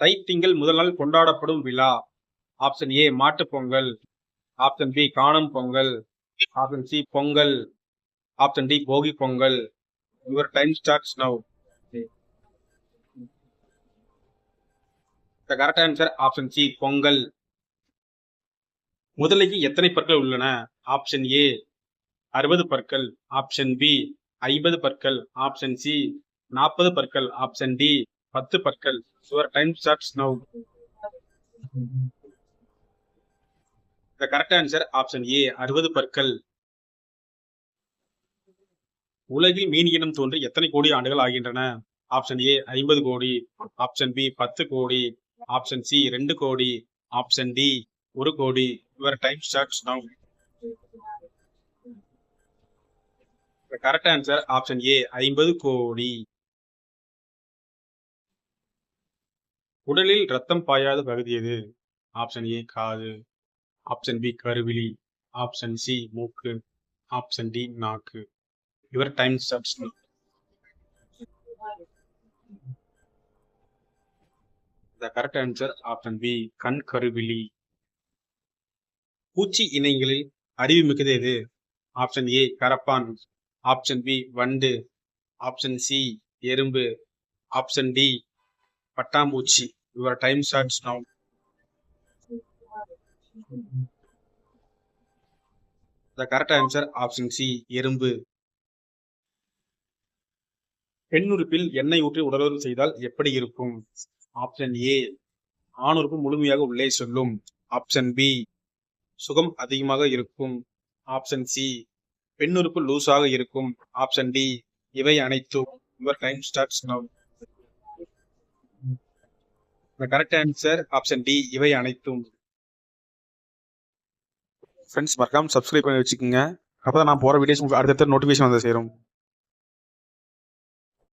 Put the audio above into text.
தைத்திங்கள் முதல் நாள் கொண்டாடப்படும் விழா. ஆப்ஷன் ஏ மாட்டுப் பொங்கல், ஆப்ஷன் பி காணும் Pongal, option C Pongal, option D போகி Pongal. Your time starts now. The correct answer option C Pongal. முதலைக்கு எத்தனை பற்கள் உள்ளன? ஆப்ஷன் ஏ 60 பற்கள், ஆப்ஷன் பி 50 பற்கள், ஆப்ஷன் சி 40 பற்கள், ஆப்ஷன் டி 10 பற்கள். Your time starts now. The correct answer option A 60 பற்கள். உலகில் மீன் இனம் தோன்றி எத்தனை கோடி ஆண்டுகள் ஆகின்றன? ஆப்ஷன் ஏ 50 கோடி, ஆப்ஷன் பி 10 கோடி, ஆப்ஷன் சி 2 கோடி, ஆப்ஷன் டி 1 கோடி. Your time starts now. The correct answer option A 50 கோடி. உடலில் ரத்தம் பாயாத பகுதி எது? ஆப்ஷன் ஏ காது, ஆப்ஷன் பி கருவிழி, ஆப்ஷன் சி மூக்கு, ஆப்ஷன் டி நாக்கு. Your time starts now. The correct answer option B கண் கருவிழி. பூச்சி இனங்களில் அறிவு மிக்கது எது? ஆப்ஷன் ஏ கரப்பான், ஆப்ஷன் பி வண்டு, ஆப்ஷன் சி எறும்பு, ஆப்ஷன் டி பட்டாம்பூச்சி. Your time starts now. The correct answer option C எறும்பு. பெண்ணுறுப்பில் எண்ணெய் ஊற்றி உடலுறவு செய்தால் எப்படி இருக்கும்? ஆப்ஷன் ஏ ஆணுறுப்பு முழுமையாக உள்ளே செல்லும், ஆப்ஷன் பி சுகம் அதிகமாக இருக்கும், ஆப்ஷன் சி பெண்ணுறுப்பு லூஸாக இருக்கும், ஆப்ஷன் டி இவை அனைத்தும். Your time starts now. The correct answer option D இவை அனைத்தும். ஃப்ரெண்ட்ஸ் மறக்காம சப்ஸ்கிரைப் பண்ணி வச்சுக்கோங்க. அப்பதான் நான் போற வீடியோஸ் உங்களுக்கு அடுத்தடுத்த நோட்டிஃபிகேஷன் வந்து சேரும்.